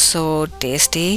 so tasty۔